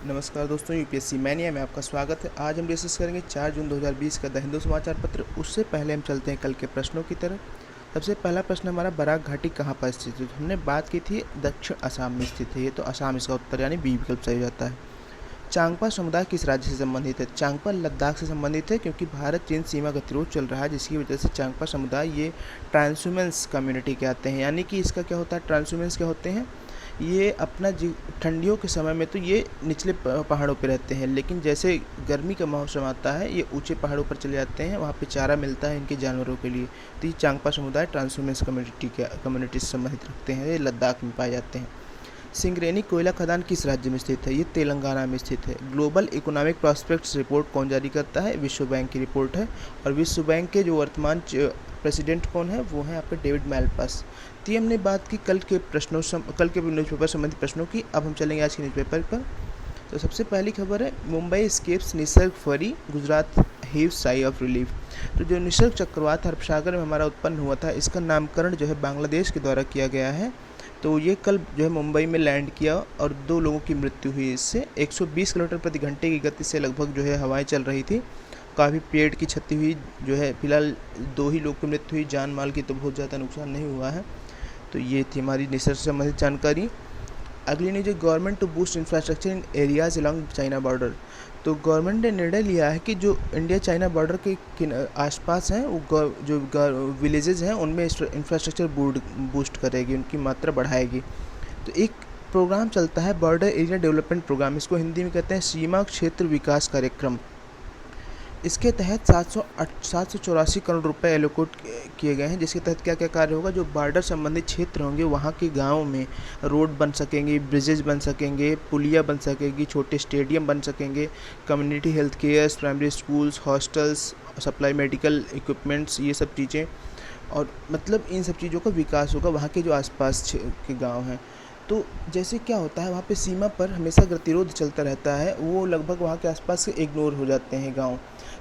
नमस्कार दोस्तों, UPSC mania में आपका स्वागत है। आज हम डिस्कस करेंगे 4 जून 2020 का द हिंदू समाचार पत्र। उससे पहले हम चलते हैं कल के प्रश्नों की तरफ। सबसे पहला प्रश्न हमारा, बराक घाटी कहाँ पर स्थित है। हमने बात की थी दक्षिण असम में स्थित है, ये तो असम इसका उत्तर यानी बी विकल्प सही हो जाता है। चांगपा समुदाय किस राज्य से संबंधित है। चांगपा लद्दाख से संबंधित है, क्योंकि भारत चीन सीमा गतिरोध चल रहा है, जिसकी वजह से चांगपा समुदाय ये ट्रांसह्यूमेंस कम्युनिटी के आते हैं। यानी कि इसका क्या होता है, ट्रांसह्यूमेंस क्या होते हैं, ये अपना ठंडियों के समय में तो ये निचले पहाड़ों पे रहते हैं, लेकिन जैसे गर्मी का मौसम आता है ये ऊंचे पहाड़ों पर चले जाते हैं, वहाँ पे चारा मिलता है इनके जानवरों के लिए। तो ये चांगपा समुदाय ट्रांसह्यूमेंस कम्युनिटी से संबंधित रखते हैं, ये लद्दाख में पाए जाते हैं। सिंगरेनी कोयला खदान किस राज्य में स्थित है। ये तेलंगाना में स्थित है। ग्लोबल इकोनॉमिक प्रॉस्पेक्ट्स रिपोर्ट कौन जारी करता है। विश्व बैंक की रिपोर्ट है, और विश्व बैंक के जो वर्तमान प्रेसिडेंट कौन है, वो है आपके डेविड मैलपास। तो ये हमने बात की कल के न्यूज़पेपर संबंधित प्रश्नों की। अब हम चलेंगे आज के न्यूज़पेपर पर। तो सबसे पहली खबर है, मुंबई स्केप्स निसर्ग फरी, Gujarat heave sigh of relief. तो जो निसर्ग चक्रवात अरब सागर में हमारा उत्पन्न हुआ था, इसका नामकरण जो है बांग्लादेश के द्वारा किया गया है। तो ये कल जो है मुंबई में लैंड किया और 2 लोगों की मृत्यु हुई इससे। 120 किलोमीटर प्रति घंटे की गति से लगभग जो है हवाएं चल रही थी। काफ़ी पेड़ की क्षति हुई जो है। फिलहाल 2 ही लोग की मृत्यु हुई, जान माल की तो बहुत ज़्यादा नुकसान नहीं हुआ है। तो ये थी हमारी निसर्ग से संबंधित जानकारी। अगली न्यूज है, government to boost infrastructure in areas along China border. तो गवर्नमेंट ने निर्णय लिया है कि जो इंडिया चाइना बॉर्डर के आसपास हैं, वो जो विलेजेस हैं उनमें इंफ्रास्ट्रक्चर बूस्ट करेगी, उनकी मात्रा बढ़ाएगी। तो एक प्रोग्राम चलता है बॉर्डर एरिया डेवलपमेंट प्रोग्राम, इसको हिंदी में कहते हैं सीमा क्षेत्र विकास कार्यक्रम। इसके तहत 784 करोड़ रुपए एलोकेट किए गए हैं, जिसके तहत क्या क्या कार्य होगा। जो बॉर्डर संबंधित क्षेत्र होंगे वहाँ के गाँव में रोड बन सकेंगे, ब्रिजेज बन सकेंगे, पुलिया बन सकेगी, छोटे स्टेडियम बन सकेंगे, community health care, primary schools, hostels, supply medical equipments, ये सब चीज़ें। और मतलब इन सब चीज़ों का विकास होगा वहाँ के जो आसपास के गांव हैं। तो जैसे क्या होता है, वहाँ पे सीमा पर हमेशा गतिरोध चलता रहता है, वो लगभग वहाँ के आसपास से इग्नोर हो जाते हैं गांव।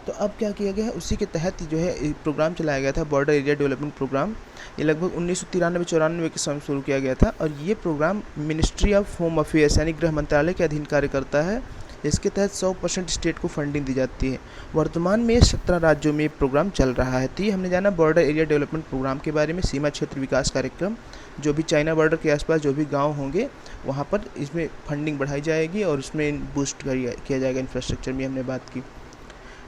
तो अब क्या किया गया है, उसी के तहत जो है प्रोग्राम चलाया गया था, बॉर्डर एरिया डेवलपमेंट प्रोग्राम। ये लगभग 1993-94 के समय शुरू किया गया था, और ये programme ministry of home affairs यानी गृह मंत्रालय के अधीन कार्य करता है। इसके तहत 100% स्टेट को फंडिंग दी जाती है। वर्तमान में 17 राज्यों में ये प्रोग्राम चल रहा है। तो ये हमने जाना बॉर्डर एरिया डेवलपमेंट प्रोग्राम के बारे में, सीमा क्षेत्र विकास कार्यक्रम। जो भी चाइना बॉर्डर के आसपास जो भी गांव होंगे वहाँ पर इसमें फंडिंग बढ़ाई जाएगी और उसमें बूस्ट किया जाएगा इंफ्रास्ट्रक्चर में, हमने बात की।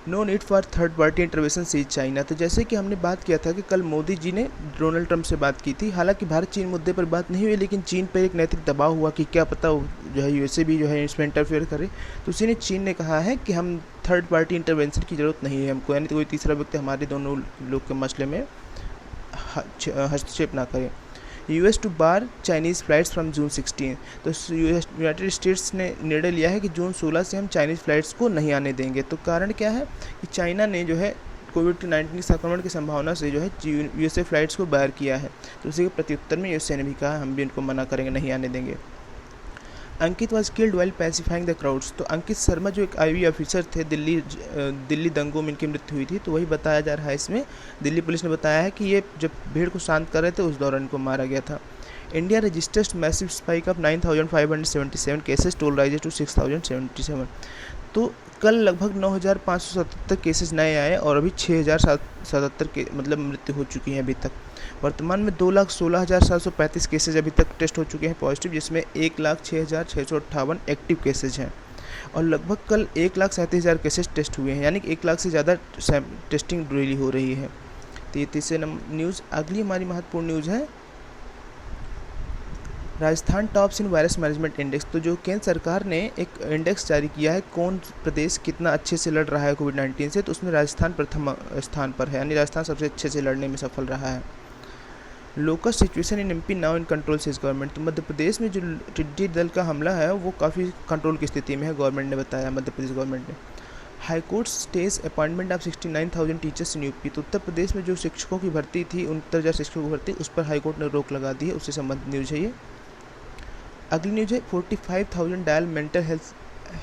No need for third party intervention says China. तो जैसे कि हमने बात किया था कि कल मोदी जी ने डोनाल्ड ट्रंप से बात की थी, हालांकि भारत चीन मुद्दे पर बात नहीं हुई, लेकिन चीन पर एक नैतिक दबाव हुआ कि क्या पता जो है यूएसए भी जो है इसमें इंटरफेयर करे। तो उसी ने चीन ने कहा है कि हम थर्ड पार्टी इंटरवेंशन की ज़रूरत नहीं है हमको, यानी कोई तीसरा व्यक्ति हमारे दोनों लोग के मसले में हस्तक्षेप ना करे। US to bar Chinese flights from June 16। तो यूनाइटेड स्टेट्स ने निर्णय लिया है कि जून 16 से हम चाइनीज़ फ्लाइट्स को नहीं आने देंगे। तो कारण क्या है कि चाइना ने जो है कोविड-19 संक्रमण की संभावना से जो है यूएसए फ्लाइट्स को बाहर किया है। तो उसी के प्रत्युत्तर में यूएसए ने भी कहा हम भी इनको मना करेंगे, नहीं आने देंगे। Ankit was killed while pacifying the crowds. तो अंकित शर्मा जो एक आईवी ऑफिसर थे, दिल्ली दंगों में इनकी मृत्यु हुई थी, तो वही बताया जा रहा है इसमें। दिल्ली पुलिस ने बताया है कि ये जब भीड़ को शांत कर रहे थे उस दौरान इनको मारा गया था। India registers massive spike of 9,577 cases, toll rises to 6,077। तो कल लगभग 9,577 केसेस नए आए और अभी 6,077 के मतलब मृत्यु हो चुकी है अभी तक। वर्तमान में 2,16,735 केसेज अभी तक टेस्ट हो चुके हैं पॉजिटिव, जिसमें 1,06,658 एक्टिव केसेज हैं। और लगभग कल 1,37,000 केसेज टेस्ट हुए हैं, यानी कि 1 लाख से ज़्यादा टेस्टिंग डेली हो रही है। तो ये तीसरे नंबर न्यूज़। अगली हमारी महत्वपूर्ण न्यूज़ है, राजस्थान टॉप्स इन वायरस मैनेजमेंट इंडेक्स। तो जो केंद्र सरकार ने एक इंडेक्स जारी किया है, कौन प्रदेश कितना अच्छे से लड़ रहा है कोविड-19 से, तो उसमें राजस्थान प्रथम स्थान पर है, यानी राजस्थान सबसे अच्छे से लड़ने में सफल रहा है। Local situation in MP now in control से गवर्नमेंट। तो मध्य प्रदेश में जो टिड्डी दल का हमला है वो काफ़ी कंट्रोल की स्थिति में है, गवर्नमेंट ने बताया, मध्य प्रदेश गवर्नमेंट ने। High court stage appointment of 69,000 teachers in UP. तो उत्तर प्रदेश में जो शिक्षकों की भर्ती थी, 69,000 शिक्षकों की भर्ती, उस पर हाईकोर्ट ने रोक लगा दी है, उससे संबंधित न्यूज़ है ये। अगली न्यूज़ है, 45,000 dial mental health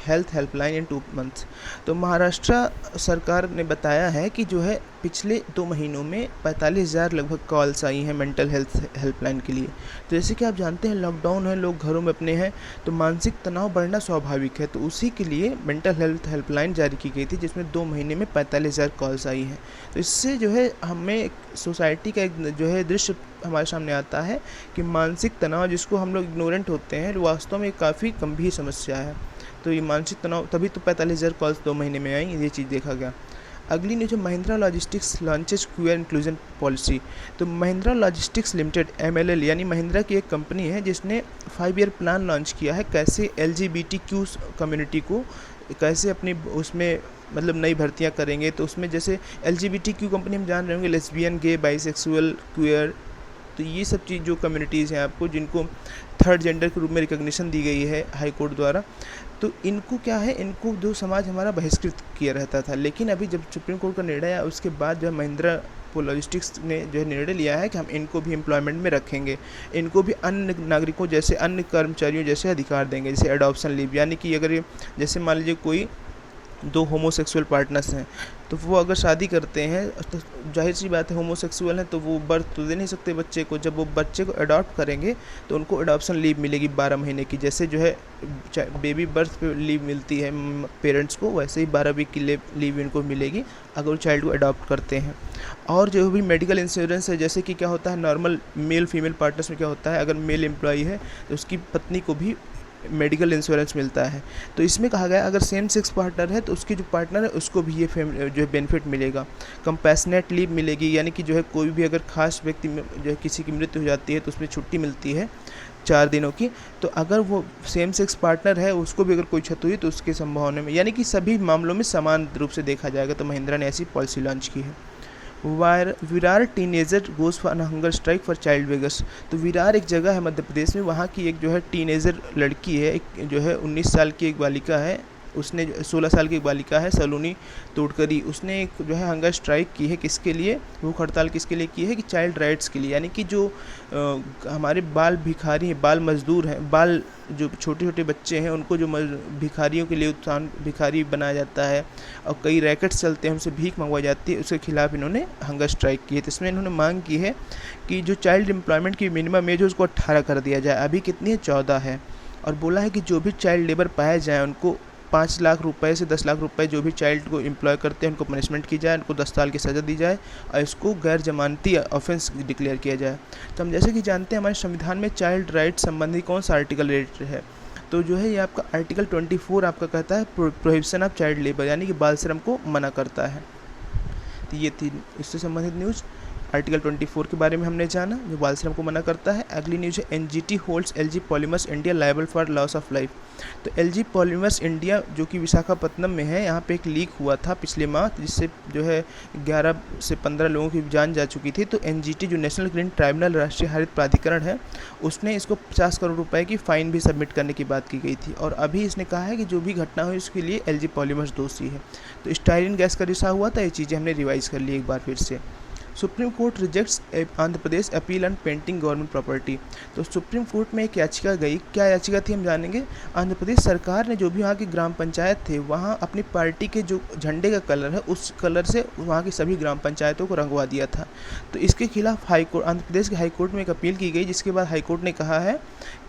health helpline in 2 months. तो महाराष्ट्र सरकार ने बताया है कि जो है पिछले 2 महीनों में 45,000 लगभग कॉल्स आई हैं मेंटल हेल्थ हेल्पलाइन के लिए। तो जैसे कि आप जानते हैं लॉकडाउन है, लोग घरों में अपने हैं, तो मानसिक तनाव बढ़ना स्वाभाविक है। तो उसी के लिए मेंटल हेल्थ हेल्पलाइन जारी की गई थी, जिसमें 2 महीने में 45,000 कॉल्स आई हैं। तो इससे जो है हमें सोसाइटी का एक जो है दृश्य हमारे सामने आता है कि मानसिक तनाव जिसको हम लोग इग्नोरेंट होते हैं, वास्तव में काफ़ी गंभीर समस्या है। तो ये मानसिक तनाव तभी तो 45,000 कॉल्स 2 महीने में आई, ये चीज़ देखा गया। अगली न्यूज़ है Mahindra logistics launches QR inclusion policy. तो महिंद्रा लॉजिस्टिक्स लिमिटेड MLL यानी महिंद्रा की एक कंपनी है जिसने 5 ईयर प्लान लॉन्च किया है, कैसे LGBTQ कम्युनिटी को कैसे अपनी उसमें मतलब नई भर्तियां करेंगे। तो उसमें जैसे LGBTQ कंपनी हम जान रहे होंगे, लेस्बियन, गे, बाइसेक्सुअल, क्यूयर, तो ये सब चीज़ जो कम्युनिटीज़ हैं आपको, जिनको थर्ड जेंडर के रूप में रिकग्निशन दी गई है हाई कोर्ट द्वारा, तो इनको क्या है, इनको जो समाज हमारा बहिष्कृत किया रहता था। लेकिन अभी जब सुप्रीम कोर्ट का निर्णय आया उसके बाद जो है महिंद्रा लॉजिस्टिक्स ने जो है निर्णय लिया है कि हम इनको भी एम्प्लॉयमेंट में रखेंगे, इनको भी अन्य नागरिकों जैसे अन्य कर्मचारियों जैसे अधिकार देंगे, जैसे एडॉप्शन लीव, यानी कि अगर जैसे मान लीजिए कोई 2 होमोसेक्सुअल पार्टनर्स हैं, तो वो अगर शादी करते हैं तो जाहिर सी बात है होमोसेक्सुअल हैं तो वो बर्थ तो दे नहीं सकते बच्चे को। जब वो बच्चे को अडॉप्ट करेंगे तो उनको अडॉप्शन लीव मिलेगी 12 महीने की, जैसे जो है बेबी बर्थ पे लीव मिलती है पेरेंट्स को, वैसे ही 12 वीक की लीव इनको मिलेगी अगर वो चाइल्ड को अडॉप्ट करते हैं। और जो भी मेडिकल इंश्योरेंस है, जैसे कि क्या होता है नॉर्मल मेल फीमेल पार्टनर्स में क्या होता है, अगर मेल एम्प्लॉई है तो उसकी पत्नी को भी मेडिकल इंश्योरेंस मिलता है। तो इसमें कहा गया अगर सेम सेक्स पार्टनर है तो उसकी जो पार्टनर है उसको भी ये जो है बेनिफिट मिलेगा। कंपैशनेट लीव मिलेगी, यानी कि जो है कोई भी अगर खास व्यक्ति में जो है किसी की मृत्यु हो जाती है तो उसमें छुट्टी मिलती है 4 दिनों की। तो अगर वो सेम सेक्स पार्टनर है उसको भी अगर कोई क्षति हुई तो उसके संभावना में, यानी कि सभी मामलों में समान रूप से देखा जाएगा। तो महिंद्रा ने ऐसी पॉलिसी लॉन्च की है। Virar teenager goes for hunger strike for child beggars. तो विरार एक जगह है मध्य प्रदेश में, वहाँ की एक जो है टीनेजर लड़की है, एक जो है 19 साल की एक बालिका है, उसने 16 साल की एक बालिका है सलोनी तोडकरी, उसने एक जो है हंगर स्ट्राइक की है। किसके लिए भूख हड़ताल किसके लिए की है कि चाइल्ड राइट्स के लिए, यानी कि जो हमारे बाल भिखारी हैं, बाल मजदूर हैं, बाल जो छोटे छोटे बच्चे हैं उनको जो भिखारियों के लिए उत्थान भिखारी बनाया जाता है और कई रैकेट्स चलते हैं उनसे भीख मंगवाई जाती है, उसके खिलाफ इन्होंने हंगर स्ट्राइक की है। तो इसमें इन्होंने मांग की है कि जो चाइल्ड एम्प्लॉयमेंट की मिनिमम एज है उसको 18 कर दिया जाए, अभी कितनी है 14 है। और बोला है कि जो भी चाइल्ड लेबर पाए जाए उनको 5 लाख रुपए से 10 लाख रुपए जो भी चाइल्ड को एम्प्लॉय करते हैं उनको पनिशमेंट की जाए, उनको 10 साल की सज़ा दी जाए और इसको गैर जमानती ऑफेंस डिक्लेयर किया जाए। तो हम जैसे कि जानते हैं हमारे संविधान में चाइल्ड राइट संबंधी कौन सा आर्टिकल रिलेटेड है, तो जो है ये आपका आर्टिकल 24 आपका कहता है प्रोहिबिशन ऑफ चाइल्ड लेबर, यानी कि बाल श्रम को मना करता है। तो ये थी इससे संबंधित न्यूज़। आर्टिकल 24 के बारे में हमने जाना जो बाल श्रम को मना करता है। अगली न्यूज़ है NGT holds LG polymers India liable for loss of life. तो LG पॉलीमर्स इंडिया जो कि विशाखापत्तनम में है, यहाँ पे एक लीक हुआ था पिछले माह जिससे जो है 11 से 15 लोगों की जान जा चुकी थी। तो NGT जो नेशनल ग्रीन ट्राइब्यूनल राष्ट्रीय हरित प्राधिकरण है उसने इसको 50 करोड़ रुपए की फ़ाइन भी सबमिट करने की बात की गई थी। और अभी इसने कहा है कि जो भी घटना हुई उसके लिए LG पॉलीमर्स दोषी है। तो स्टाइरिन गैस का रिसाव हुआ था, ये चीज़ें हमने रिवाइज़ कर ली एक बार फिर से। Supreme court rejects Andhra Pradesh appeal on painting government property. तो सुप्रीम कोर्ट में एक याचिका गई, क्या याचिका थी हम जानेंगे। आंध्र प्रदेश सरकार ने जो भी वहाँ की ग्राम पंचायत थे वहाँ अपनी पार्टी के जो झंडे का कलर है उस कलर से वहाँ की सभी ग्राम पंचायतों को रंगवा दिया था। तो इसके खिलाफ हाईकोर्ट आंध्र प्रदेश के हाईकोर्ट में एक अपील की गई, जिसके बाद हाईकोर्ट ने कहा है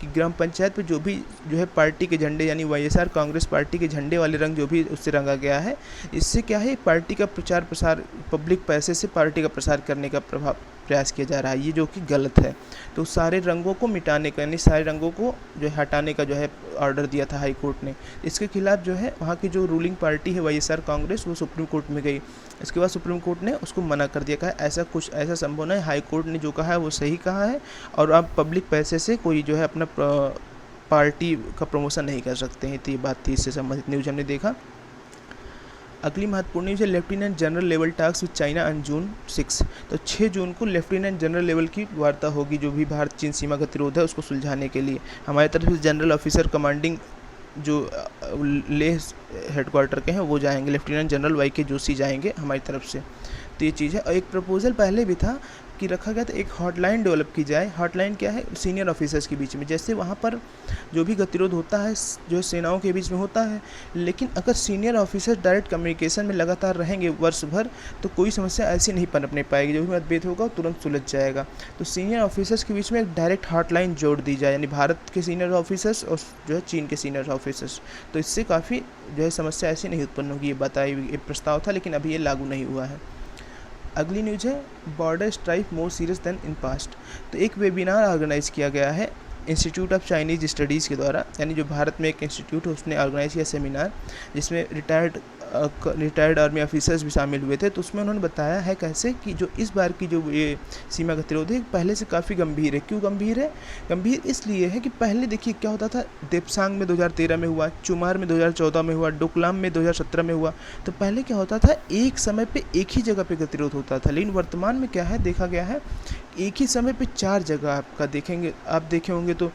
कि ग्राम पंचायत पर जो भी जो है पार्टी के झंडे यानी YSR कांग्रेस पार्टी के झंडे वाले रंग जो भी उससे रंगा गया है, इससे क्या है पार्टी का प्रचार प्रसार, पब्लिक पैसे से पार्टी का प्रसार करने का प्रयास किया जा रहा है, ये जो कि गलत है। तो सारे रंगों को मिटाने का यानी सारे रंगों को जो है हटाने का जो है ऑर्डर दिया था हाई कोर्ट ने। इसके खिलाफ जो है वहाँ की जो रूलिंग पार्टी है YSR कांग्रेस वो सुप्रीम कोर्ट में गई। इसके बाद सुप्रीम कोर्ट ने उसको मना कर दिया, कहा ऐसा संभव नहीं, हाई कोर्ट ने जो कहा है वो सही कहा है और आप पब्लिक पैसे से कोई जो है अपना पार्टी का प्रमोशन नहीं कर सकते हैं। तो ये बात थी, इससे संबंधित न्यूज़ हमने देखा। अगली महत्वपूर्ण न्यूज़ है lieutenant general level talks with China on June 6। तो 6 जून को लेफ्टिनेंट जनरल लेवल की वार्ता होगी जो भी भारत चीन सीमा गतिरोध है उसको सुलझाने के लिए। हमारी तरफ से जनरल ऑफिसर कमांडिंग जो लेह हेडक्वार्टर के हैं वो जाएंगे, लेफ्टिनेंट जनरल YK जोशी जाएंगे हमारी तरफ से। तो ये चीज़ है। और एक प्रपोजल पहले भी था कि रखा गया था एक हॉटलाइन डेवलप की जाए। हॉटलाइन क्या है? सीनियर ऑफिसर्स के बीच में, जैसे वहाँ पर जो भी गतिरोध होता है जो सेनाओं के बीच में होता है, लेकिन अगर सीनियर ऑफिसर डायरेक्ट कम्युनिकेशन में लगातार रहेंगे वर्ष भर तो कोई समस्या ऐसी नहीं पनपने पाएगी, जो भी मतभेद होगा वो तुरंत सुलझ जाएगा। तो सीनियर ऑफिसर्स के बीच में एक डायरेक्ट हॉटलाइन जोड़ दी जाए, यानी भारत के सीनियर ऑफिसर्स और जो है चीन के सीनियर ऑफिसर्स, तो इससे काफ़ी जो है समस्या ऐसी नहीं उत्पन्न होगी। ये बताई हुई एक प्रस्ताव था, लेकिन अभी ये लागू नहीं हुआ है। अगली न्यूज़ है border strike more serious than in past. तो एक वेबिनार ऑर्गेनाइज किया गया है इंस्टीट्यूट ऑफ चाइनीज़ स्टडीज़ के द्वारा, यानी जो भारत में एक इंस्टीट्यूट है उसने ऑर्गेनाइज किया सेमिनार, जिसमें रिटायर्ड आर्मी ऑफिसर्स भी शामिल हुए थे। तो उसमें उन्होंने बताया है कैसे कि जो इस बार की जो ये सीमा गतिरोध है पहले से काफ़ी गंभीर है। क्यों गंभीर है? गंभीर इसलिए है कि पहले देखिए क्या होता था, देपसांग में 2013 में हुआ, चुमार में 2014 में हुआ, डोकलाम में 2017 में हुआ। तो पहले क्या होता था, एक समय पे एक ही जगह पे गतिरोध होता था, लेकिन वर्तमान में क्या है, देखा गया है एक ही समय पे 4 जगह आपका आप देखे होंगे तो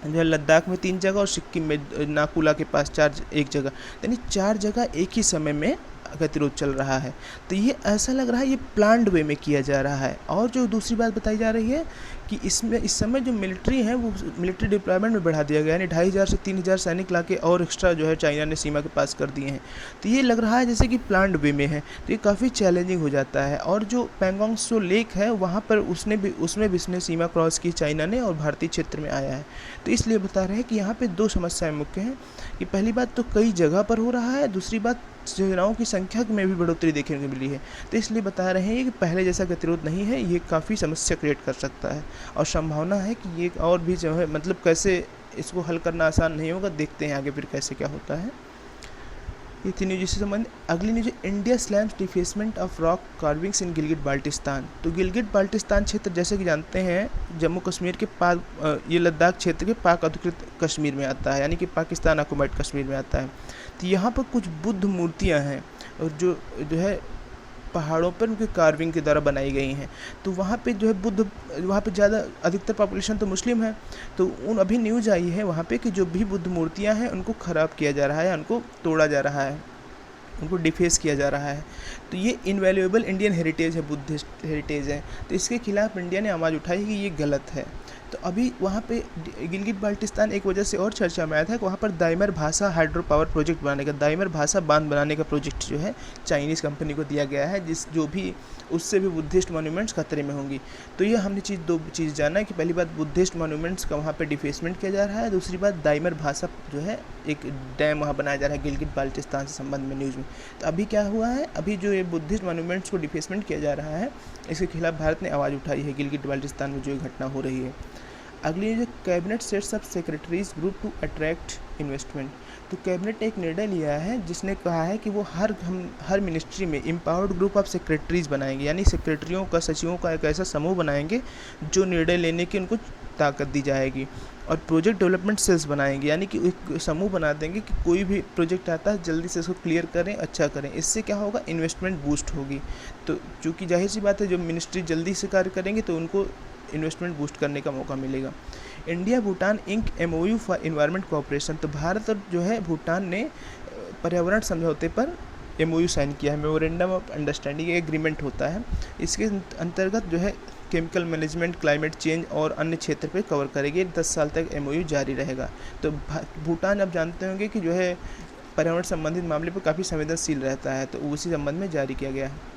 जो है लद्दाख में 3 जगह और सिक्किम में नाकुला के पास एक जगह, यानी 4 जगह एक ही समय में गतिरोध चल रहा है। तो ये ऐसा लग रहा है ये प्लान्ड वे में किया जा रहा है। और जो दूसरी बात बताई जा रही है कि इसमें इस समय जो मिलिट्री है वो मिलिट्री डिप्लॉयमेंट में बढ़ा दिया गया, यानी 2500 से 3000 सैनिक लाके और एक्स्ट्रा जो है चाइना ने सीमा के पास कर दिए हैं। तो ये लग रहा है जैसे कि प्लान्ड वे में है, तो ये काफ़ी चैलेंजिंग हो जाता है। और जो पैंगोंग सो लेक है वहाँ पर उसमें भी इसने सीमा क्रॉस की चाइना ने और भारतीय क्षेत्र में आया है। तो इसलिए बता रहे हैं कि यहाँ पर 2 समस्याएँ मुख्य हैं कि पहली बात तो कई जगह पर हो रहा है, दूसरी बात सेनाओं की संख्या में भी बढ़ोतरी देखने को मिली है। तो इसलिए बता रहे हैं कि पहले जैसा गतिरोध नहीं है, ये काफ़ी समस्या क्रिएट कर सकता है और संभावना है कि ये और भी जो है मतलब कैसे इसको हल करना आसान नहीं होगा। देखते हैं आगे फिर कैसे क्या होता है। ये थी न्यूज से संबंधित। अगली news, India slams defacement of rock carvings in Gilgit Baltistan. तो गिलगिट बाल्टिस्तान क्षेत्र जैसे कि जानते हैं जम्मू कश्मीर के ये लद्दाख क्षेत्र के पाक अधिकृत कश्मीर में आता है, यानी कि पाकिस्तान ऑक्युपाइड कश्मीर में आता है। तो यहाँ पर कुछ बुद्ध मूर्तियाँ हैं और जो है पहाड़ों पर उनके कार्विंग के द्वारा बनाई गई हैं। तो वहाँ पे जो है वहाँ पे ज़्यादा अधिकतर पॉपुलेशन तो मुस्लिम है। तो अभी न्यूज़ आई है वहाँ पे कि जो भी बुद्ध मूर्तियाँ हैं उनको ख़राब किया जा रहा है, उनको तोड़ा जा रहा है, उनको डिफेस किया जा रहा है। तो ये इनवैल्यूएबल इंडियन हेरिटेज है, बुद्धिस्ट हेरिटेज है। तो इसके खिलाफ इंडिया ने आवाज़ उठाई कि ये गलत है। तो अभी वहाँ पे गिलगिट बाल्टिस्तान एक वजह से और चर्चा में आया था कि वहाँ पर दाइमर भाषा हाइड्रो पावर प्रोजेक्ट बनाने का, दाइमर भाषा बांध बनाने का प्रोजेक्ट जो है चाइनीज़ कंपनी को दिया गया है, जो भी उससे भी बुद्धिस्ट मॉन्यूमेंट्स खतरे में होंगी। तो ये हमने 2 चीज़ जाना है कि पहली बात बुद्धिस्ट मॉन्यूमेंट्स का वहाँ पे डिफेसमेंट किया जा रहा है, दूसरी बात दाइमर भाषा जो है एक डैम वहाँ बनाया जा रहा है गिलगिट बाल्टिस्तान से संबंध में न्यूज़ में। तो अभी क्या हुआ है, अभी जो ये बुद्धिस्ट मॉन्यूमेंट्स को डिफेसमेंट किया जा रहा है इसके खिलाफ भारत ने आवाज़ उठाई है गिलगिट बाल्टिस्तान में जो ये घटना हो रही है। अगली जो cabinet sets up secretaries group to attract investment. तो कैबिनेट ने एक निर्णय लिया है जिसने कहा है कि वो हर मिनिस्ट्री में एम्पावर्ड ग्रुप ऑफ सेक्रेटरीज बनाएंगे, यानी सेक्रेटरियों का, सचिवों का एक ऐसा समूह बनाएंगे जो निर्णय लेने की उनको ताकत दी जाएगी। और प्रोजेक्ट डेवलपमेंट सेल्स बनाएंगे, यानी कि एक समूह बना देंगे कि कोई भी प्रोजेक्ट आता है जल्दी से उसको क्लियर करें, अच्छा करें। इससे क्या होगा, इन्वेस्टमेंट बूस्ट होगी। तो चूँकि जाहिर सी बात है जो मिनिस्ट्री जल्दी से कार्य करेंगे तो उनको इन्वेस्टमेंट बूस्ट करने का मौका मिलेगा। India Bhutan ink MOU for environment cooperation. तो भारत और जो है भूटान ने पर्यावरण समझौते पर MOU साइन किया है, मेमोरेंडम ऑफ अंडरस्टैंडिंग एग्रीमेंट होता है। इसके अंतर्गत जो है केमिकल मैनेजमेंट, क्लाइमेट चेंज और अन्य क्षेत्र पर कवर करेगी। 10 साल तक MOU जारी रहेगा। तो भूटान आप जानते होंगे कि जो है पर्यावरण संबंधित मामले पर काफ़ी संवेदनशील रहता है, तो उसी संबंध में जारी किया गया है।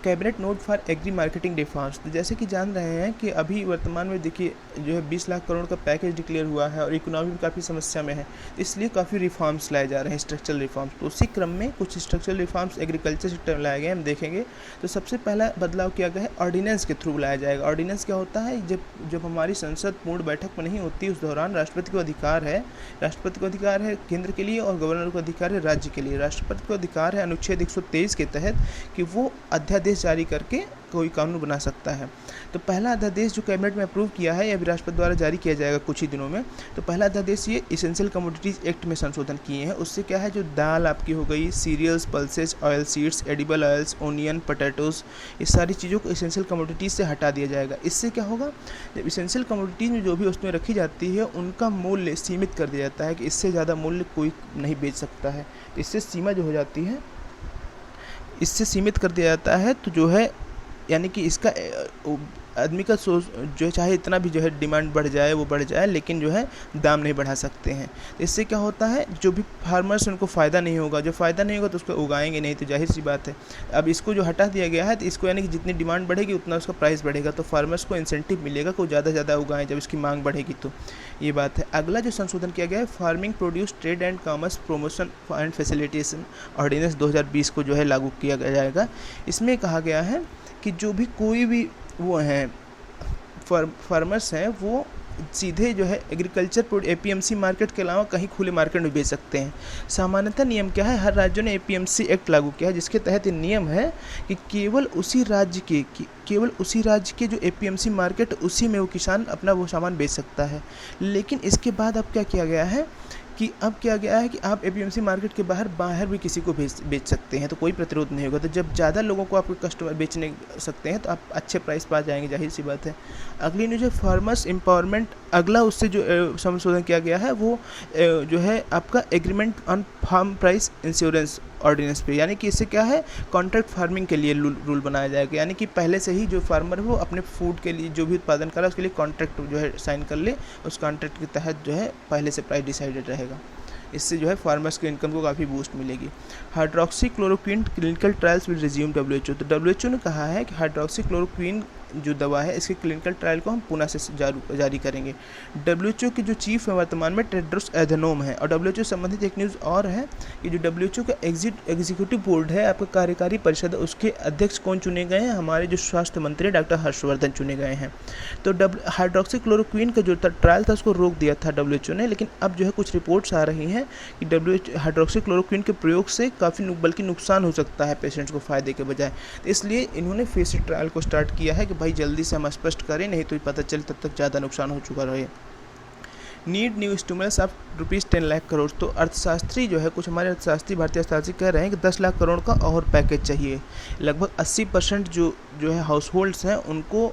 Cabinet note for agri marketing reforms. तो जैसे कि जान रहे हैं कि अभी वर्तमान में देखिए जो है 20 लाख करोड़ का पैकेज डिक्लेयर हुआ है और इकोनॉमी भी काफ़ी समस्या में है, इसलिए काफ़ी रिफॉर्म्स लाए जा रहे हैं, स्ट्रक्चरल रिफॉर्म्स। तो उसी क्रम में कुछ स्ट्रक्चरल रिफॉर्म्स एग्रीकल्चर सेक्टर में लाए गए, हम देखेंगे। तो सबसे पहला बदलाव किया गया है ऑर्डिनेंस के थ्रू लाया जाएगा। ऑर्डिनेंस क्या होता है, जब हमारी संसद पूर्ण बैठक में नहीं होती उस दौरान राष्ट्रपति को अधिकार है केंद्र के लिए और गवर्नर को अधिकार है राज्य के लिए। राष्ट्रपति को अधिकार है अनुच्छेद 123 के तहत कि वो अध्यादेश जारी करके कोई कानून बना सकता है। तो पहला अध्यादेश जो कैबिनेट में अप्रूव किया है या राष्ट्रपति द्वारा जारी किया जाएगा कुछ ही दिनों में। तो पहला अध्यादेश ये इसेंशियल कमोडिटीज़ एक्ट में संशोधन किए हैं। उससे क्या है, जो दाल आपकी हो गई, cereals, pulses, oil seeds, edible oils, onion, potatoes, इस सारी चीज़ों को इसेंशियल कमोडिटीज़ से हटा दिया जाएगा। इससे क्या होगा, जब इसेंशियल कमोडिटीज़ में जो भी वस्तुएं रखी जाती है उनका मूल्य सीमित कर दिया जाता है कि इससे ज़्यादा मूल्य कोई नहीं बेच सकता है। इससे सीमा जो हो जाती है, इससे सीमित कर दिया जाता है। तो जो है यानी कि इसका आदमी का सोच जो है, चाहे इतना भी जो है डिमांड बढ़ जाए वो बढ़ जाए, लेकिन जो है दाम नहीं बढ़ा सकते हैं। तो इससे क्या होता है, जो भी फार्मर्स उनको फ़ायदा नहीं होगा, जो फ़ायदा नहीं होगा तो उसको उगाएंगे नहीं, तो जाहिर सी बात है। अब इसको जो हटा दिया गया है, तो इसको यानी कि जितनी डिमांड बढ़ेगी उतना उसका प्राइस बढ़ेगा, तो फार्मर्स को इंसेंटिव मिलेगा कि वो ज़्यादा से ज़्यादा उगाएं जब इसकी मांग बढ़ेगी। तो ये बात है। अगला जो संशोधन किया गया है, farming produce trade and commerce promotion and facilitation ordinance 2020 को जो है लागू किया जाएगा। इसमें कहा गया है कि जो भी कोई भी वो हैं फार्मर्स हैं, वो सीधे जो है एग्रीकल्चर एपीएमसी मार्केट के अलावा कहीं खुले मार्केट में बेच सकते हैं। सामान्यतः नियम क्या है, हर राज्यों ने एपीएमसी एक्ट लागू किया है, जिसके तहत ये नियम है कि केवल उसी राज्य के जो एपीएमसी मार्केट, उसी में वो किसान अपना वो सामान बेच सकता है। लेकिन इसके बाद अब क्या किया गया है कि आप एपीएमसी मार्केट के बाहर भी किसी को बेच सकते हैं, तो कोई प्रतिरोध नहीं होगा। तो जब ज़्यादा लोगों को आपके कस्टमर बेचने सकते हैं तो आप अच्छे प्राइस पा जाएंगे, जाहिर सी बात है। अगली न्यूज़ है फार्मर्स एम्पावरमेंट। अगला उससे जो संशोधन किया गया है वो जो है आपका agreement on farm price insurance ordinance पे, यानी कि इससे क्या है, कॉन्ट्रैक्ट फार्मिंग के लिए रूल बनाया जाएगा। यानी कि पहले से ही जो फार्मर है वो अपने फूड के लिए जो भी उत्पादन कर रहा है उसके लिए कॉन्ट्रैक्ट जो है साइन कर ले, उस कॉन्ट्रैक्ट के तहत जो है पहले से प्राइस डिसाइडेड रहेगा। इससे जो है फार्मर्स के इनकम को काफ़ी बूस्ट मिलेगी। Hydroxy chloroquine clinical trials will resume WHO. तो डब्ल्यूएचओ ने कहा है कि हाइड्रोक्सी क्लोरोक्विन जो दवा है, इसके क्लिनिकल ट्रायल को हम पुनः से जारी करेंगे। डब्ल्यूएचओ के जो चीफ है वर्तमान में टेड्रोस एधनोम है। और डब्ल्यूएचओ संबंधित एक न्यूज़ और है कि जो डब्ल्यूएचओ का एग्जीक्यूटिव बोर्ड है, आपका कार्यकारी परिषद, उसके अध्यक्ष कौन चुने गए हैं, हमारे जो स्वास्थ्य मंत्री डॉक्टर हर्षवर्धन चुने गए हैं। तो हाइड्रोक्सी क्लोरोक्विन का जो ट्रायल था उसको रोक दिया था डब्ल्यूएचओ ने, लेकिन अब जो है कुछ रिपोर्ट्स आ रही हैं कि हाइड्रोक्सी क्लोरोक्विन के प्रयोग से काफ़ी बल्कि नुकसान हो सकता है पेशेंट्स को फ़ायदे के बजाय। तो इसलिए इन्होंने फेस ट्रायल को स्टार्ट किया है कि भाई जल्दी से हम स्पष्ट करें, नहीं तो पता चले तब तक ज़्यादा नुकसान हो चुका रहे। Need new stimulus of ₹10 lakh crore. तो अर्थशास्त्री जो है, कुछ हमारे अर्थशास्त्री, भारतीय अर्थशास्त्री कह रहे हैं कि 10 लाख करोड़ का और पैकेज चाहिए। लगभग 80% जो है हाउस होल्ड्स हैं उनको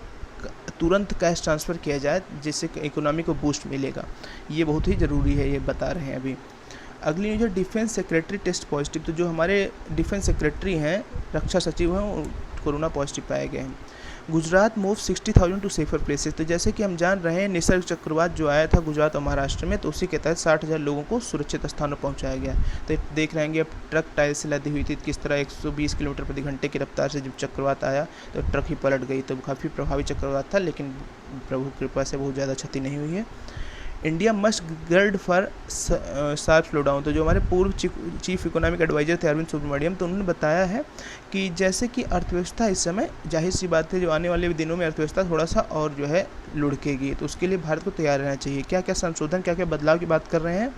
तुरंत कैश ट्रांसफ़र किया जाए, जिससे इकोनॉमी को बूस्ट मिलेगा। ये बहुत ही ज़रूरी है, ये बता रहे हैं अभी। अगली न्यूज़ है डिफेंस सेक्रेटरी टेस्ट पॉजिटिव। तो जो हमारे डिफेंस सेक्रेटरी हैं, रक्षा सचिव हैं, वो कोरोना पॉजिटिव पाए गए हैं। Gujarat move 60,000 to safer places. तो जैसे कि हम जान रहे हैं, निसर्ग चक्रवात जो आया था गुजरात और महाराष्ट्र में, तो उसी के तहत 60,000 लोगों को सुरक्षित स्थानों पहुंचाया गया। तो देख रहेंगे अब ट्रक टायर से लदी हुई थी, किस तरह 120 किलोमीटर प्रति घंटे की रफ्तार से जब चक्रवात आया तो ट्रक ही पलट गई। तो काफ़ी प्रभावी चक्रवात था, लेकिन प्रभु कृपा से बहुत ज़्यादा क्षति नहीं हुई है। India must gird for sharp slow down. तो जो हमारे पूर्व चीफ इकोनॉमिक एडवाइजर थे अरविंद सुब्रमण्यम, तो उन्होंने बताया है कि जैसे कि अर्थव्यवस्था इस समय, जाहिर सी बात है, जो आने वाले दिनों में अर्थव्यवस्था थोड़ा सा और जो है लुढ़केगी, तो उसके लिए भारत को तैयार रहना चाहिए। क्या क्या संशोधन, क्या क्या बदलाव की बात कर रहे हैं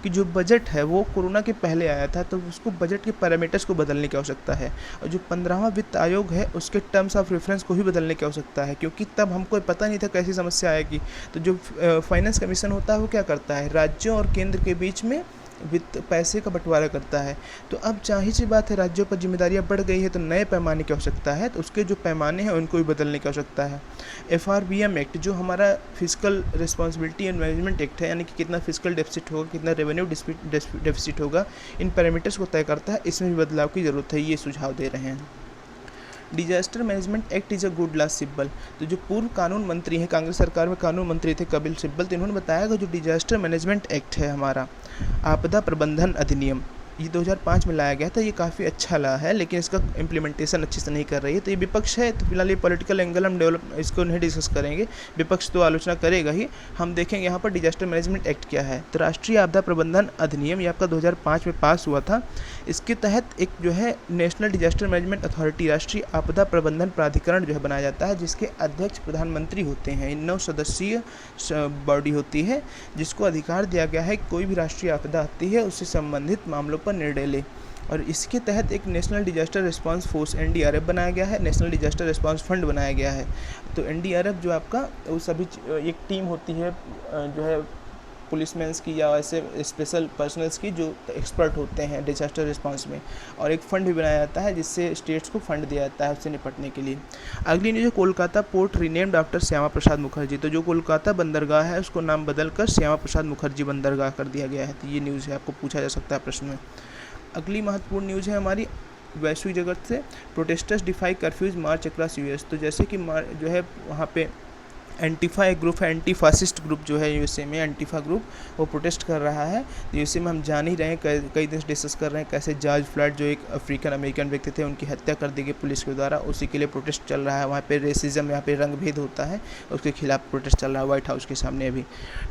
कि जो बजट है वो कोरोना के पहले आया था, तो उसको बजट के पैरामीटर्स को बदलने की आवश्यकता है। और जो 15वां वित्त आयोग है उसके टर्म्स ऑफ रेफरेंस को भी बदलने की आवश्यकता है, क्योंकि तब हमको पता नहीं था कैसी समस्या आएगी। तो जो फाइनेंस कमीशन होता है वो क्या करता है, राज्यों और केंद्र के बीच में वित्त पैसे का बंटवारा करता है। तो अब जाहिर सी बात है, राज्यों पर जिम्मेदारियां बढ़ गई है, तो नए पैमाने की आवश्यकता है, तो उसके जो पैमाने हैं उनको भी बदलने की आवश्यकता है। FRBM एक्ट, जो हमारा physical responsibility and management act है, यानी कि कितना फिजिकल डेफिसिट होगा, कितना रेवेन्यू डेफिसिट होगा, इन पैरामीटर्स को तय करता है। इसमें भी बदलाव की ज़रूरत है, ये सुझाव दे रहे हैं। Disaster management act is a good law Sibal. तो जो पूर्व कानून मंत्री हैं, कांग्रेस सरकार में कानून मंत्री थे कपिल सिब्बल, तो इन्होंने बताया कि जो डिजास्टर मैनेजमेंट एक्ट है हमारा, आपदा प्रबंधन अधिनियम, ये 2005 में लाया गया था। ये काफ़ी अच्छा लॉ है, लेकिन इसका इम्प्लीमेंटेशन अच्छे से नहीं कर रही है। तो ये विपक्ष है, तो फिलहाल ये पॉलिटिकल एंगल हम इसको नहीं डिस्कस करेंगे, विपक्ष तो आलोचना करेगा ही। हम देखेंगे यहाँ पर डिजास्टर मैनेजमेंट एक्ट क्या है। तो राष्ट्रीय आपदा प्रबंधन अधिनियम ये आपका 2005 में पास हुआ था। इसके तहत एक जो है नेशनल डिजास्टर मैनेजमेंट अथॉरिटी, राष्ट्रीय आपदा प्रबंधन प्राधिकरण जो है बनाया जाता है, जिसके अध्यक्ष प्रधानमंत्री होते हैं। 9 सदस्यीय बॉडी होती है, जिसको अधिकार दिया गया है कि कोई भी राष्ट्रीय आपदा आती है उससे संबंधित मामलों पर निर्णय ले। और इसके तहत एक national disaster response force NDRF बनाया गया है, नेशनल डिजास्टर रिस्पांस फंड बनाया गया है। तो NDRF जो आपका वो सभी एक टीम होती है जो है पुलिसमैन्स की या ऐसे स्पेशल पर्सनल्स की जो एक्सपर्ट होते हैं डिजास्टर रिस्पांस में, और एक फ़ंड भी बनाया जाता है जिससे स्टेट्स को फंड दिया जाता है उससे निपटने के लिए। अगली news, Kolkata port renamed after Shyama Prasad Mukherjee. तो जो कोलकाता बंदरगाह है उसको नाम बदलकर श्यामा प्रसाद मुखर्जी बंदरगाह कर दिया गया है। तो ये न्यूज़ है, आपको पूछा जा सकता है प्रश्न में। अगली महत्वपूर्ण न्यूज़ है हमारी वैश्विक जगत से प्रोटेस्टर्स डिफाई कर्फ्यूज मार्च अक्रॉस यूएस। तो जैसे कि जो है वहाँ पे एंटीफा एक ग्रुप है, एंटी फासिस्ट ग्रुप जो है यूएसए में, एंटीफा ग्रुप, वो प्रोटेस्ट कर रहा है। तो यूएसए में हम जान ही रहे हैं, कई दिन से डिस्कस कर रहे हैं कैसे जॉर्ज फ्लॉयड जो एक अफ्रीकन अमेरिकन व्यक्ति थे उनकी हत्या कर दी गई पुलिस के द्वारा, उसी के लिए प्रोटेस्ट चल रहा है। वहाँ पे रेसिज्म, यहाँ पे रंग भेद होता है, उसके खिलाफ प्रोटेस्ट चल रहा है व्हाइट हाउस के सामने अभी।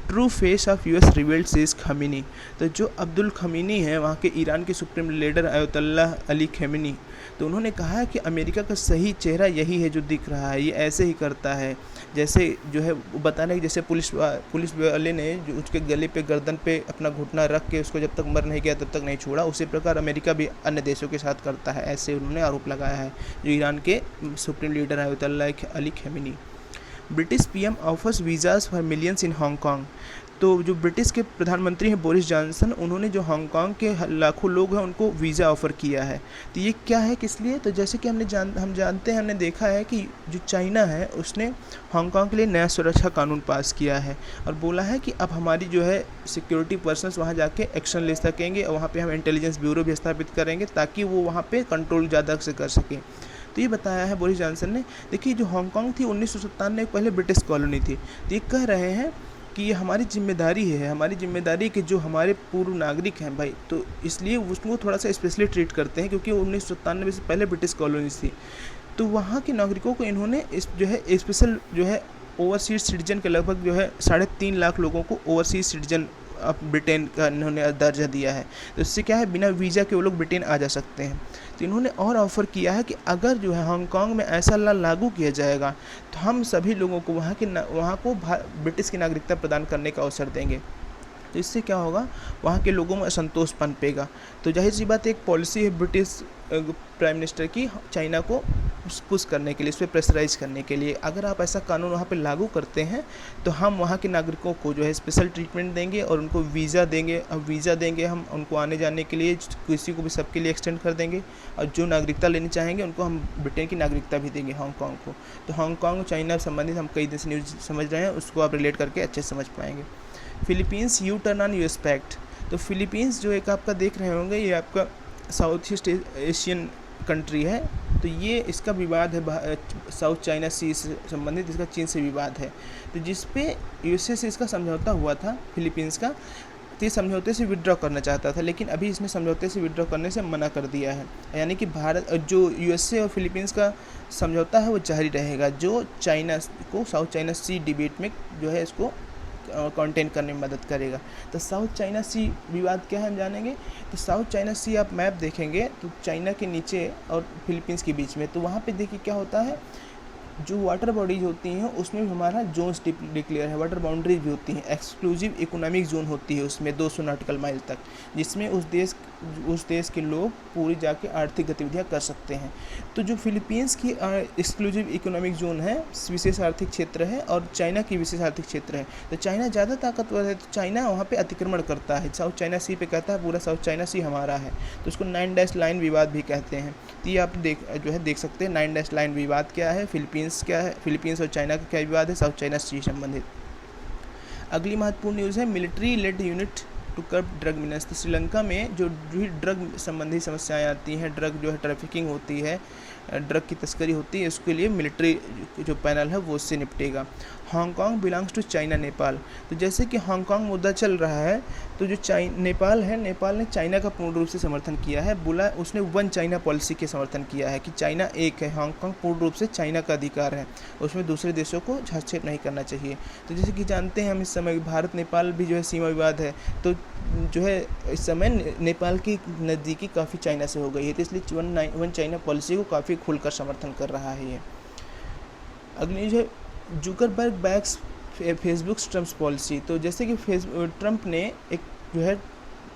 True face of US revealed says Khamenei. तो जो अब्दुल खमीनी है वहाँ के ईरान के supreme leader Ayatollah Ali Khamenei, तो उन्होंने कहा है कि अमेरिका का सही चेहरा यही है जो दिख रहा है, ये ऐसे ही करता है जैसे जो है वो बता रहे हैं कि जैसे पुलिस वाले ने जो उसके गले पे गर्दन पे अपना घुटना रख के उसको जब तक मर नहीं गया तब तक नहीं छोड़ा, उसी प्रकार अमेरिका भी अन्य देशों के साथ करता है, ऐसे उन्होंने आरोप लगाया है जो ईरान के supreme leader Ayatollah Ali Khomeini. British PM offers visas for millions in Hong Kong. तो जो ब्रिटिश के प्रधानमंत्री हैं बोरिस जॉनसन, उन्होंने जो हांगकांग के लाखों लोग हैं उनको वीज़ा ऑफ़र किया है। तो ये क्या है, किस लिए? तो जैसे कि हम जानते हैं, हमने देखा है कि जो चाइना है उसने हांगकांग के लिए नया सुरक्षा कानून पास किया है और बोला है कि अब हमारी जो है सिक्योरिटी पर्सनस वहाँ जाके एक्शन ले सकेंगे और वहाँ पे हम इंटेलिजेंस ब्यूरो भी स्थापित करेंगे ताकि वो वहाँ पे कंट्रोल ज़्यादा से कर सकें। तो ये बताया है बोरिस जॉनसन ने। देखिए जो हांगकांग थी 1957 में पहले ब्रिटिश कॉलोनी थी, तो ये कह रहे हैं कि ये हमारी जिम्मेदारी है, हमारी जिम्मेदारी कि जो हमारे पूर्व नागरिक हैं भाई, तो इसलिए उसको थोड़ा सा स्पेशली ट्रीट करते हैं क्योंकि 1997 से पहले ब्रिटिश कॉलोनीज थी। तो वहाँ के नागरिकों को इन्होंने इस जो है स्पेशल जो है ओवरसीज सिटीजन के लगभग जो है 3.5 लाख लोगों को ओवरसीज सिटीजन अब ब्रिटेन का इन्होंने दर्जा दिया है। तो इससे क्या है, बिना वीज़ा के वो लोग ब्रिटेन आ जा सकते हैं। तो इन्होंने और ऑफ़र किया है कि अगर जो है हांगकांग में ऐसा लॉ लागू किया जाएगा तो हम सभी लोगों को वहाँ को ब्रिटिश की नागरिकता प्रदान करने का अवसर देंगे। तो इससे क्या होगा, वहाँ के लोगों में असंतोष पनपेगा। तो जाहिर सी बात, एक पॉलिसी है ब्रिटिश प्राइम मिनिस्टर की चाइना को पुश करने के लिए, इस पर प्रेशराइज करने के लिए। अगर आप ऐसा कानून वहाँ पे लागू करते हैं तो हम वहाँ के नागरिकों को जो है स्पेशल ट्रीटमेंट देंगे और उनको वीज़ा देंगे। अब वीज़ा देंगे हम उनको आने जाने के लिए, किसी को भी सबके लिए एक्सटेंड कर देंगे और जो नागरिकता लेनी चाहेंगे उनको हम ब्रिटेन की नागरिकता भी देंगे हांगकांग को। तो हांगकांग चाइना संबंधित हम कई दिन से न्यूज़ समझ रहे हैं, उसको आप रिलेट करके अच्छे समझ पाएंगे। Philippines U turn on US pact. तो फिलीपींस जो एक आपका देख रहे होंगे, ये आपका साउथ ईस्ट एशियन कंट्री है। तो ये इसका विवाद है साउथ चाइना सी से संबंधित, इसका चीन से विवाद है। तो जिस पे यूएसए से इसका समझौता हुआ था फिलीपींस का, तो ये समझौते से विड्रॉ करना चाहता था, लेकिन अभी इसने समझौते से विड्रॉ करने से मना कर दिया है। यानी कि भारत जो यूएसए और फिलीपींस का समझौता है वो जारी रहेगा, जो चाइना को साउथ चाइना सी डिबेट में जो है इसको कंटेन करने में मदद करेगा। तो साउथ चाइना सी विवाद क्या है हम जानेंगे। तो साउथ चाइना सी आप मैप देखेंगे तो चाइना के नीचे और फिलीपींस के बीच में, तो वहाँ पे देखिए क्या होता है, जो वाटर बॉडीज होती हैं उसमें भी हमारा जोन्स डिक्लेयर है, वाटर बाउंड्रीज भी होती हैं, एक्सक्लूसिव इकोनॉमिक जोन होती है उसमें 200 नॉटिकल माइल तक, जिसमें उस देश के लोग पूरी जाके आर्थिक गतिविधियां कर सकते हैं। तो जो फिलीपींस की एक्सक्लूसिव इकोनॉमिक जोन है, विशेष आर्थिक क्षेत्र है, और चाइना की विशेष आर्थिक क्षेत्र है। तो चाइना ज़्यादा ताकतवर है, तो चाइना वहाँ पे अतिक्रमण करता है, साउथ चाइना सी पे कहता है पूरा साउथ चाइना सी हमारा है। तो उसको 9 डैश लाइन विवाद भी कहते हैं। तो ये आप देख सकते हैं 9 डैश लाइन विवाद क्या है, फिलीपींस क्या है, फिलीपींस और चाइना का क्या विवाद है, साउथ चाइना सी संबंधित। अगली महत्वपूर्ण न्यूज़ है military led unit to curb drug menace. तो श्रीलंका में जो भी ड्रग संबंधी समस्याएं आती हैं, ड्रग जो है ट्रैफिकिंग होती है, ड्रग की तस्करी होती है, उसके लिए मिलिट्री जो पैनल है वो उससे निपटेगा। Hong Kong belongs to China Nepal. तो जैसे कि हांगकांग मुद्दा चल रहा है, तो जो नेपाल है, नेपाल ने चाइना का पूर्ण रूप से समर्थन किया है, बोला उसने वन चाइना पॉलिसी के समर्थन किया है कि चाइना एक है, हांगकांग पूर्ण रूप से चाइना का अधिकार है, उसमें दूसरे देशों को हस्तक्षेप नहीं करना चाहिए। तो जैसे कि जानते हैं हम इस समय भारत नेपाल भी जो है सीमा विवाद है, तो जो है इस समय नेपाल की नज़दीकी काफ़ी चाइना से हो गई है, तो इसलिए वन चाइना पॉलिसी को काफ़ी खुलकर समर्थन कर रहा है ये। अगली जो Zuckerberg backs Facebook Trump's policy. तो जैसे कि ट्रम्प ने एक जो है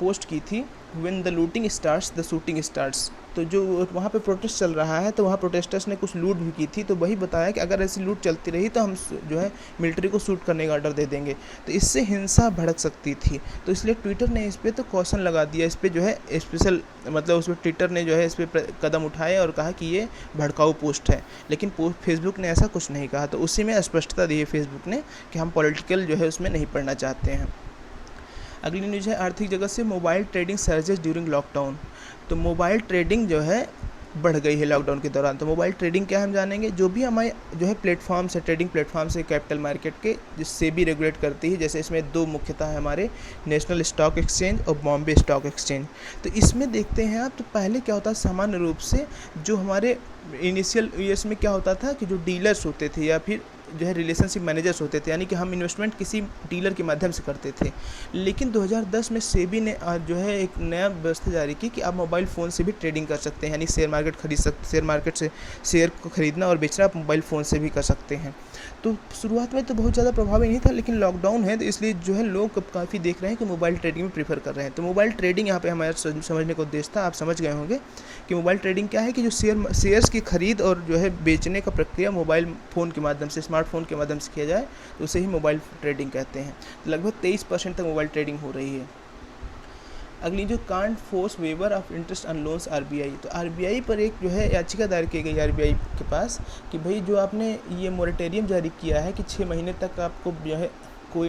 पोस्ट की थी, when the looting starts the shooting starts. तो जो वहाँ पे प्रोटेस्ट चल रहा है, तो वहाँ प्रोटेस्टर्स ने कुछ लूट भी की थी, तो वही बताया कि अगर ऐसी लूट चलती रही तो हम जो है मिलिट्री को शूट करने का ऑर्डर दे देंगे, तो इससे हिंसा भड़क सकती थी। तो इसलिए ट्विटर ने इस पर तो कॉशन लगा दिया, इस पर जो है स्पेशल मतलब उस पर ट्विटर ने जो है इस पर कदम उठाए और कहा कि ये भड़काऊ पोस्ट है, लेकिन फेसबुक ने ऐसा कुछ नहीं कहा। तो उसी में स्पष्टता दी है फेसबुक ने कि हम पॉलिटिकल जो है उसमें नहीं पढ़ना चाहते हैं। अगली न्यूज़ है आर्थिक जगत से, mobile trading surges during lockdown. तो मोबाइल ट्रेडिंग जो है बढ़ गई है लॉकडाउन के दौरान। तो मोबाइल ट्रेडिंग क्या है हम जानेंगे। जो भी हमारे जो है प्लेटफॉर्म्स है, ट्रेडिंग प्लेटफॉर्म्स है कैपिटल मार्केट के, जिससे भी रेगुलेट करती है, जैसे इसमें दो मुख्यतः है हमारे, नेशनल स्टॉक एक्सचेंज और बॉम्बे स्टॉक एक्सचेंज। तो इसमें देखते हैं आप, तो पहले क्या होता है सामान्य रूप से जो हमारे इनिशियल ईयर्स में क्या होता था कि जो डीलर्स होते थे या फिर जो है रिलेशनशिप मैनेजर्स होते थे, यानी कि हम इन्वेस्टमेंट किसी डीलर के माध्यम से करते थे। लेकिन 2010 में सेबी ने जो है एक नया व्यवस्था जारी की कि आप मोबाइल फ़ोन से भी ट्रेडिंग कर सकते हैं, यानी शेयर मार्केट से शेयर को खरीदना और बेचना आप मोबाइल फ़ोन से भी कर सकते हैं। तो शुरुआत में तो बहुत ज़्यादा प्रभावी नहीं था, लेकिन लॉकडाउन है तो इसलिए जो है लोग अब काफ़ी देख रहे हैं कि मोबाइल ट्रेडिंग में प्रीफर कर रहे हैं। तो मोबाइल ट्रेडिंग यहाँ पे हमारा समझने को उद्देश्य था, आप समझ गए होंगे कि मोबाइल ट्रेडिंग क्या है, कि जो शेयर्स की खरीद और जो है बेचने का प्रक्रिया मोबाइल फ़ोन के माध्यम से, स्मार्टफोन के माध्यम से किया जाए, तो उसे ही मोबाइल ट्रेडिंग कहते हैं। तो लगभग 23% तक मोबाइल ट्रेडिंग हो रही है। अगली जो can't force waiver of interest on loans RBI, तो आरबीआई पर एक जो है याचिका दायर की गई आरबीआई के पास कि भाई जो आपने ये मोरेटोरियम जारी किया है कि 6 महीने तक आपको जो है कोई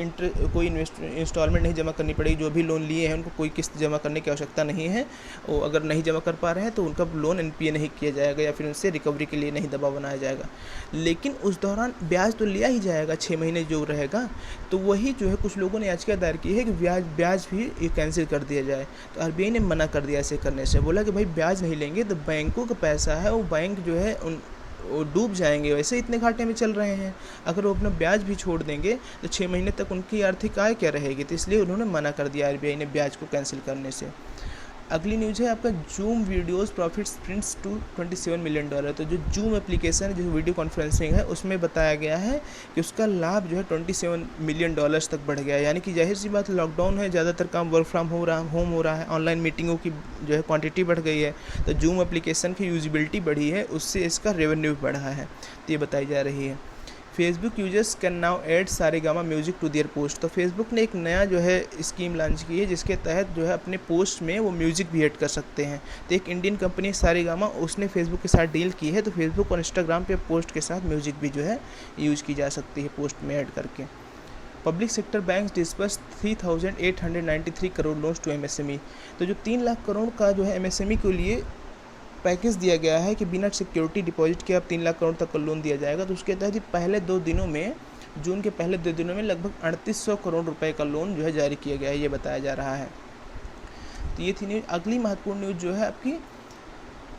इंस्टॉलमेंट नहीं जमा करनी पड़ेगी, जो भी लोन लिए हैं उनको कोई किस्त जमा करने की आवश्यकता नहीं है, और अगर नहीं जमा कर पा रहे हैं तो उनका लोन एनपीए नहीं किया जाएगा या फिर उनसे रिकवरी के लिए नहीं दबाव बनाया जाएगा। लेकिन उस दौरान ब्याज तो लिया ही जाएगा 6 महीने जो रहेगा। तो वही जो है कुछ लोगों ने याचिका दायर की है कि ब्याज भी ये कैंसिल कर दिया जाए। तो आरबीआई ने मना कर दिया ऐसे करने से, बोला कि भाई ब्याज नहीं लेंगे तो बैंकों का पैसा है वो बैंक जो है वो डूब जाएंगे, वैसे इतने घाटे में चल रहे हैं, अगर वो अपना ब्याज भी छोड़ देंगे तो 6 महीने तक उनकी आर्थिक आय क्या रहेगी। तो इसलिए उन्होंने मना कर दिया आरबीआई ने ब्याज को कैंसिल करने से। अगली न्यूज़ है आपका Zoom videos profit sprints to $27 million. तो जो जूम एप्लीकेशन जो वीडियो कॉन्फ्रेंसिंग है उसमें बताया गया है कि उसका लाभ जो है $27 मिलियन तक बढ़ गया है। यानी कि जाहिर सी बात लॉकडाउन है, ज़्यादातर काम वर्क फ्रॉम होम हो रहा है, ऑनलाइन मीटिंगों की जो है क्वांटिटी बढ़ गई है, तो जूम एप्लीकेशन की यूजिबिलिटी बढ़ी है, उससे इसका रेवेन्यू भी बढ़ा है, तो ये बताई जा रही है। Facebook users can now add Saregama music to their post. तो फेसबुक ने एक नया जो है स्कीम लॉन्च की है जिसके तहत जो है अपने पोस्ट में वो म्यूज़िक भी ऐड कर सकते हैं। तो एक इंडियन कंपनी सारेगामा उसने फेसबुक के साथ डील की है, तो फेसबुक और इंस्टाग्राम पे पोस्ट के साथ म्यूज़िक भी जो है यूज़ की जा सकती है पोस्ट में ऐड करके। Public sector banks disburse 3,893 crore loans to MSME. तो जो 3 लाख करोड़ का जो है एमएसएमई के लिए पैकेज दिया गया है कि बिना सिक्योरिटी डिपॉजिट के अब 3 लाख करोड़ तक का लोन दिया जाएगा। तो उसके तहत पहले 2 दिनों में, जून के पहले 2 दिनों में लगभग 3800 करोड़ रुपए का लोन जो है जारी किया गया है, ये बताया जा रहा है। तो ये थी न्यूज़। अगली महत्वपूर्ण न्यूज़ जो है आपकी,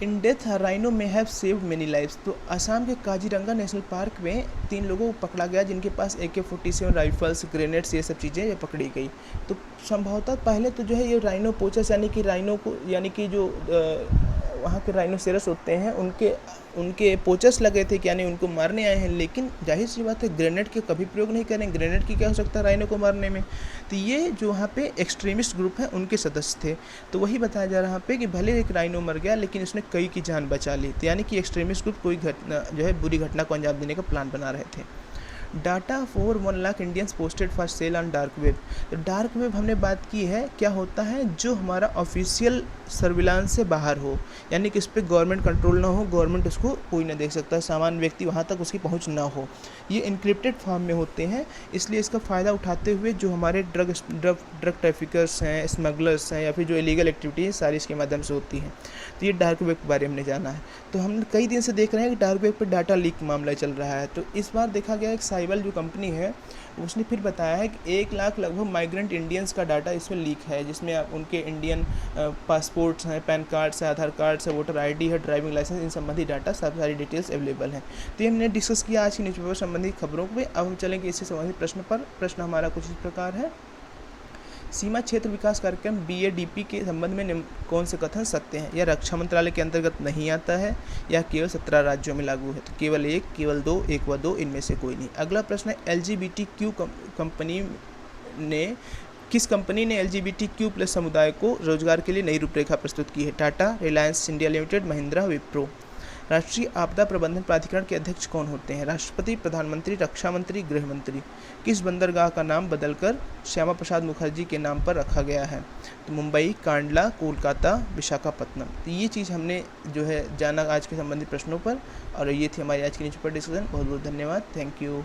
इन डेथ राइनो में हैव सेव्ड मेनी लाइव्स। तो असम के काजीरंगा नेशनल पार्क में 3 लोगों को पकड़ा गया जिनके पास AK-47 राइफल्स, ग्रेनेड्स, ये सब चीज़ें ये पकड़ी गई। तो संभवतः पहले तो जो है ये राइनो पोचर्स यानी कि राइनो को, यानी कि जो वहाँ के राइनोसेरस होते हैं उनके पोचर्स लगे थे कि यानी उनको मारने आए हैं, लेकिन जाहिर सी बात है ग्रेनेड के कभी प्रयोग नहीं करें, ग्रेनेड की क्या हो सकता है राइनो को मारने में। तो ये जो वहाँ पे एक्सट्रीमिस्ट ग्रुप है उनके सदस्य थे। तो वही बताया जा रहा पे कि भले एक राइनो मर गया लेकिन उसने कई की जान बचा ली। तो यानी कि एक्सट्रीमिस्ट ग्रुप कोई घटना जो है बुरी घटना को अंजाम देने का प्लान बना रहे थे। Data for 1 lakh Indians posted for sale on dark web. तो डार्क वेब हमने बात की है, क्या होता है जो हमारा ऑफिशियल सर्विलांस से बाहर हो, यानी कि इस पर गवर्नमेंट कंट्रोल ना हो, गवर्नमेंट उसको कोई ना देख सकता, सामान्य व्यक्ति वहाँ तक उसकी पहुँच ना हो, ये इनक्रिप्टेड फॉर्म में होते हैं। इसलिए इसका फ़ायदा उठाते हुए जो हमारे ड्रग ट्रैफिकर्स हैं, स्मगलर्स हैं, या फिर जो इलीगल एक्टिविटी है सारी इसके माध्यम से होती हैं। तो ये डार्क वेब के बारे में हमने जाना है। तो हम कई दिन से देख रहे हैं कि डार्क वेब पर डाटा लीक मामला चल रहा है। तो इस बार देखा गया एक साइबल जो कंपनी है उसने फिर बताया है कि 1 लाख लगभग माइग्रेंट इंडियंस का डाटा इसमें लीक है, जिसमें आप उनके इंडियन पासपोर्ट्स हैं, पैन कार्ड्स है, आधार कार्ड्स है, वोटर आईडी है, ड्राइविंग लाइसेंस, इन संबंधी डाटा सारी डिटेल्स अवेलेबल हैं। तो ये हमने डिस्कस किया आज की न्यूज़पेपर संबंधी खबरों पे। अब हम चलेंगे इससे संबंधित प्रश्न पर। प्रश्न हमारा कुछ इस प्रकार है, सीमा क्षेत्र विकास कार्यक्रम BADP के संबंध में कौन से कथन सत्य हैं? यह रक्षा मंत्रालय के अंतर्गत नहीं आता है या केवल 17 राज्यों में लागू है? तो केवल 1, केवल 2, 1 व 2, इनमें से कोई नहीं। अगला प्रश्न है, LGBTQ कंपनी ने किस कंपनी ने LGBTQ+ समुदाय को रोजगार के लिए नई रूपरेखा प्रस्तुत की है? Tata, Reliance India limited, Mahindra, Wipro. राष्ट्रीय आपदा प्रबंधन प्राधिकरण के अध्यक्ष कौन होते हैं? राष्ट्रपति, प्रधानमंत्री, रक्षा मंत्री, गृह मंत्री। किस बंदरगाह का नाम बदलकर श्यामा प्रसाद मुखर्जी के नाम पर रखा गया है? तो मुंबई, कांडला, कोलकाता, विशाखापत्तनम। तो ये चीज़ हमने जो है जाना आज के संबंधित प्रश्नों पर, और ये थी हमारी आज की न्यूज़पेपर डिस्कशन। बहुत बहुत धन्यवाद, थैंक यू।